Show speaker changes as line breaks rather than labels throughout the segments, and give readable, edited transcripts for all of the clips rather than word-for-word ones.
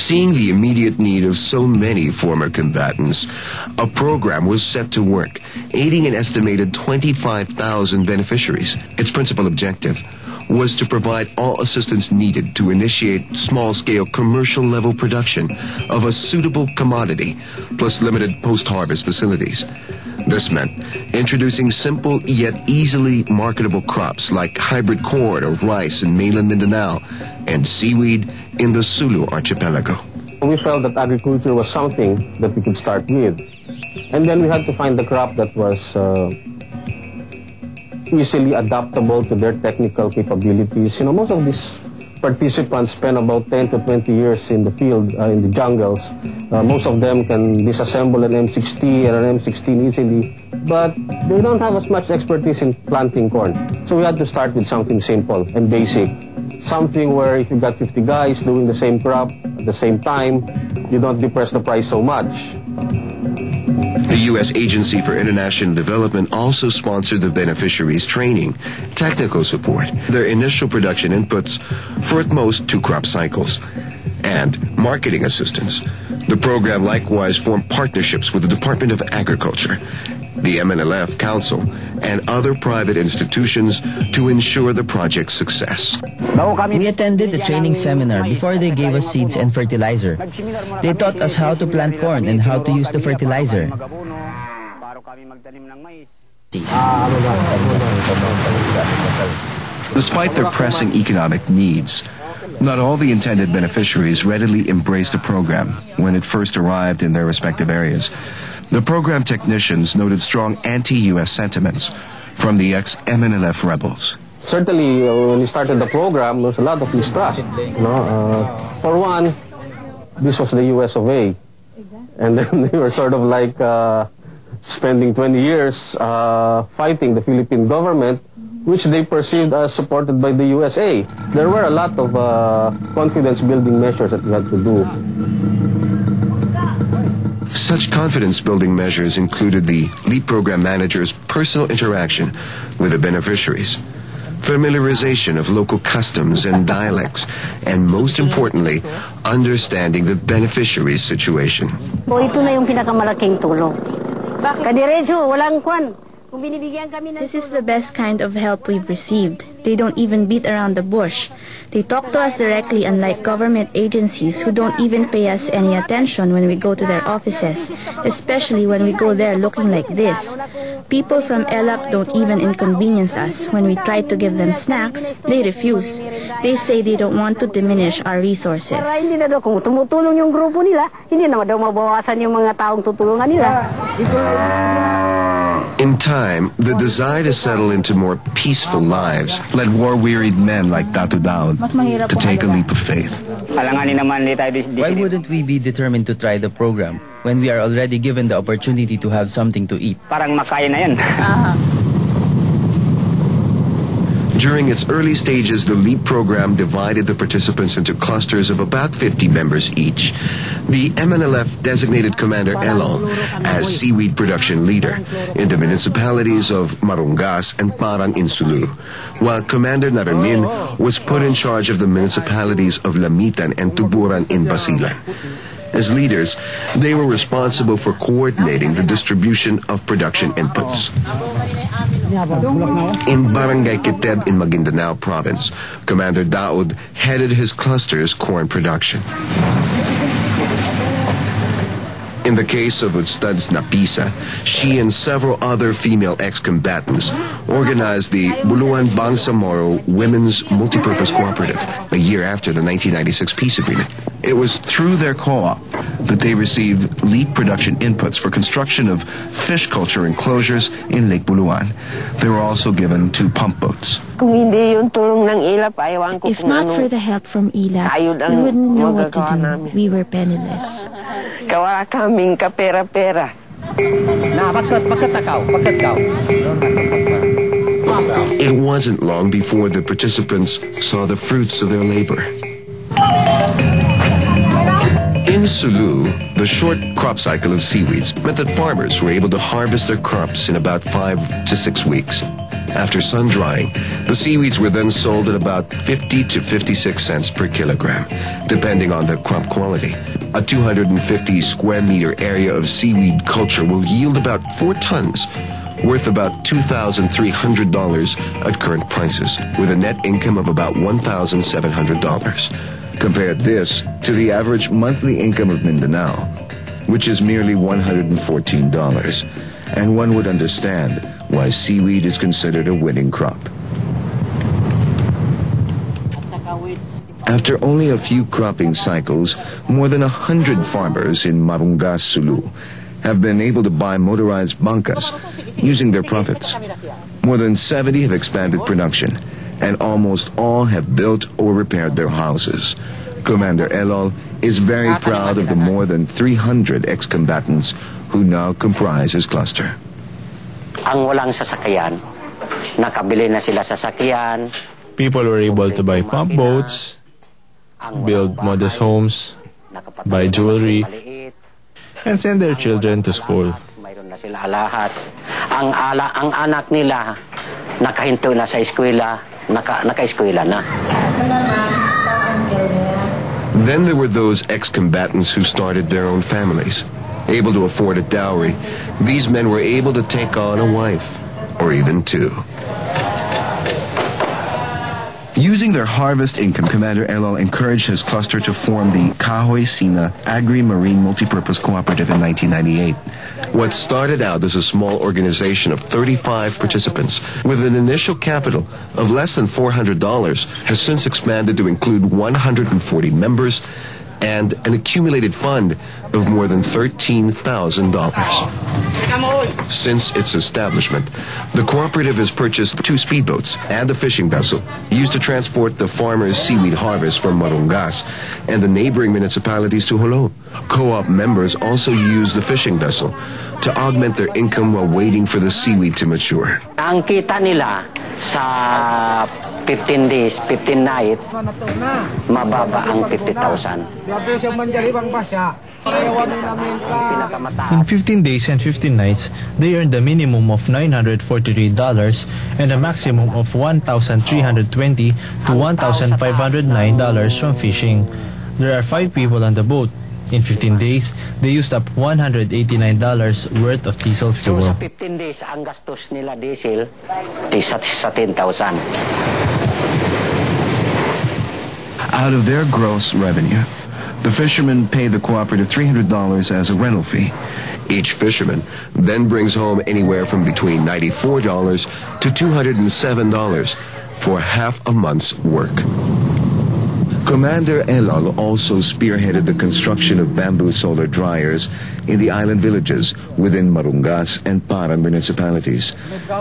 Seeing the immediate need of so many former combatants, a program was set to work, aiding an estimated 25,000 beneficiaries. Its principal objective was to provide all assistance needed to initiate small-scale commercial-level production of a suitable commodity, plus limited post-harvest facilities. This meant introducing simple yet easily marketable crops like hybrid corn or rice in mainland Mindanao and seaweed in the Sulu archipelago.
We felt that agriculture was something that we could start with. And then we had to find the crop that was easily adaptable to their technical capabilities. You know, most of these participants spend about 10 to 20 years in the field, in the jungles. Most of them can disassemble an M60 and an M16 easily, but they don't have as much expertise in planting corn. So we had to start with something simple and basic. Something where if you got 50 guys doing the same crop at the same time, you don't depress the price so much.
The U.S. Agency for International Development also sponsored the beneficiaries' training, technical support, their initial production inputs for at most 2 crop cycles, and marketing assistance. The program likewise formed partnerships with the Department of Agriculture, the MNLF Council, and other private institutions to ensure the project's success.
We attended the training seminar before they gave us seeds and fertilizer. They taught us how to plant corn and how to use the fertilizer.
Despite their pressing economic needs, not all the intended beneficiaries readily embraced the program when it first arrived in their respective areas. The program technicians noted strong anti-U.S. sentiments from the ex-MNLF rebels.
Certainly, when we started the program, there was a lot of mistrust. You know, for one, this was the U.S. of A. And then they were sort of like spending 20 years fighting the Philippine government, which they perceived as supported by the USA. There were a lot of confidence-building measures that we had to do.
Such confidence-building measures included the LEAP program manager's personal interaction with the beneficiaries, familiarization of local customs and dialects, and most importantly, understanding the beneficiaries' situation.
Ito na yung pinakamalaking tulong. Kadiretso, walang kwan.
This is the best kind of help we've received. They don't even beat around the bush. They talk to us directly, unlike government agencies who don't even pay us any attention when we go to their offices, especially when we go there looking like this. People from ELAP don't even inconvenience us. When we try to give them snacks, they refuse. They say they don't want to diminish our resources.
Hindi na daw kung tumutulong yung grupo nila, hindi na daw mabawasan yung mga taong tutulungan nila.
In time, the desire to settle into more peaceful lives
led war-wearied men like Datu Daud to take a leap of faith.
Why wouldn't we be determined to try the program when we are already given the opportunity to have something to eat?
During its early stages, the LEAP program divided the participants into clusters of about 50 members each. The MNLF designated Commander Elon as seaweed production leader in the municipalities of Marungas and Parang in Sulu, while Commander Naramin was put in charge of the municipalities of Lamitan and Tuburan in Basilan. As leaders, they were responsible for coordinating the distribution of production inputs. In Barangay Kiteb in Maguindanao province, Commander Daud headed his cluster's corn production. In the case of Ustads Napisa, she and several other female ex-combatants organized the Buluan Bangsamoro Women's Multipurpose Cooperative a year after the 1996 peace agreement.
It was through their co-op that they received LEAP production inputs for construction of fish culture enclosures in Lake Buluan. They were also given 2 pump boats.
If not for the help from ILAP, we wouldn't know what to do. We were penniless.
It wasn't long before the participants saw the fruits of their labor. In Sulu, the short crop cycle of seaweeds meant that farmers were able to harvest their crops in about 5 to 6 weeks. After sun-drying, the seaweeds were then sold at about 50 to 56 cents per kilogram, depending on the crop quality. A 250 square meter area of seaweed culture will yield about 4 tons, worth about $2,300 at current prices, with a net income of about $1,700. Compare this to the average monthly income of Mindanao, which is merely $114, and one would understand why seaweed is considered a winning crop. After only a few cropping cycles, more than 100 farmers in Marungas, Sulu have been able to buy motorized bangkas using their profits. More than 70 have expanded production, and almost all have built or repaired their houses. Commander Elol is very proud of the more than 300 ex-combatants who now comprise his cluster.
Ang walang sasakyan, nakabili na sila sasakyan.
People were able to buy pump boats, build modest homes, buy jewelry, and send their children to school.
Mayroon na sila alahas. Ang anak nila nakahinto na sa eskwela, naka-eskwela na.
Then there were those ex-combatants who started their own families. Able to afford a dowry, these men were able to take on a wife, or even 2.
Using their harvest income, Commander Elol encouraged his cluster to form the Kahoy Sina Agri-Marine Multipurpose Cooperative in 1998.
What started out as a small organization of 35 participants with an initial capital of less than $400 has since expanded to include 140 members and an accumulated fund of more than $13,000. Since its establishment, the cooperative has purchased 2 speedboats and a fishing vessel used to transport the farmers' seaweed harvest from Marungas and the neighboring municipalities to Jolo. Co-op members also use the fishing vessel to augment their income while waiting for the seaweed to mature.
Ang kita nila sa 15 days, 15 night, mababa ang 50,000.
In 15 days and 15 nights, they earned a minimum of $943 and a maximum of $1,320 to $1,509 from fishing. There are 5 people on the boat. In 15 days, they used up $189 worth of diesel fuel.
So sa 15 days, ang gastos nila diesel sa 10,000.
Out of their gross revenue, the fishermen pay the cooperative $300 as a rental fee.
Each fisherman then brings home anywhere from between $94 to $207 for half a month's work. Commander Elol also spearheaded the construction of bamboo solar dryers in the island villages within Marungas and Parang municipalities.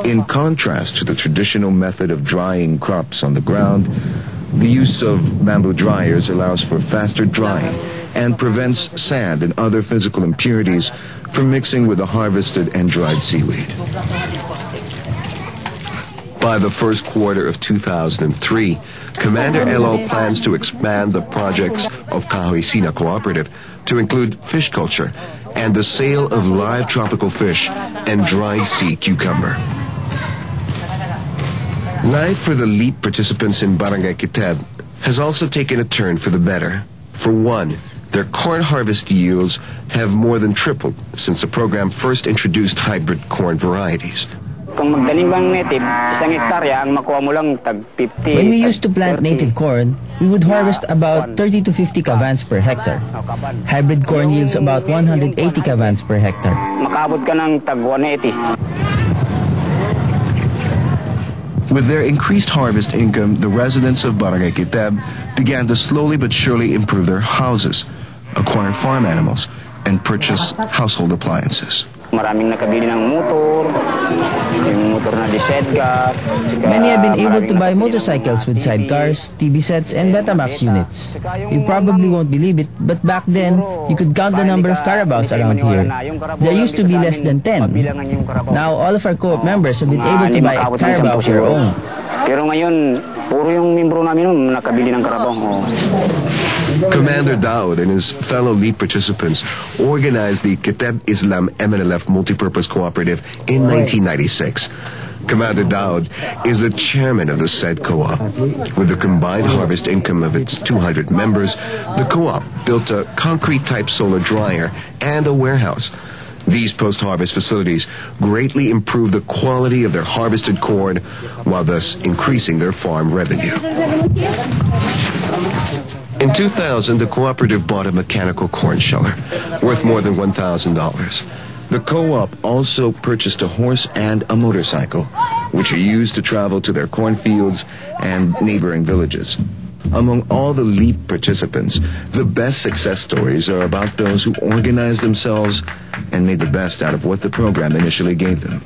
In contrast to the traditional method of drying crops on the ground, the use of bamboo dryers allows for faster drying and prevents sand and other physical impurities from mixing with the harvested and dried seaweed. By the first quarter of 2003, Commander Elol plans to expand the projects of Kahoy Sina Cooperative to include fish culture and the sale of live tropical fish and dried sea cucumber. Life for the LEAP participants in Barangay Kiteb has also taken a turn for the better. For one, their corn harvest yields have more than tripled since the program first introduced hybrid corn varieties.
Kung magdaling bang native, 1 hektarya, ang makuha mo lang tag 50.
When we used to plant native corn, we would harvest about 30 to 50 kavans per hectare. Hybrid corn yields about 180 kavans per hectare.
Makabot ka ng tag 180.
With their increased harvest income, the residents of Barangay Kiteb began to slowly but surely improve their houses, acquire farm animals, and purchase household appliances.
Maraming nakabili ng motor, yung motor na disedga.
Many have been able to buy motorcycles with sidecars, TV sets, and Betamax units. You probably won't believe it, but back then, you could count the number of carabaos around here. There used to be less than 10. Now, all of our co-op members have been able to buy a carabao of their own.
Pero ngayon, puro yung membro namin nakabili ng carabao.
Commander Daud and his fellow LEAP participants organized the Kiteb Islam MNLF Multipurpose Cooperative in 1996. Commander Dowd is the chairman of the said co-op. With the combined harvest income of its 200 members, the co-op built a concrete-type solar dryer and a warehouse. These post-harvest facilities greatly improve the quality of their harvested corn, while thus increasing their farm revenue. In 2000, the cooperative bought a mechanical corn sheller worth more than $1,000. The co-op also purchased a horse and a motorcycle, which are used to travel to their cornfields and neighboring villages. Among all the LEAP participants, the best success stories are about those who organized themselves and made the best out of what the program initially gave them.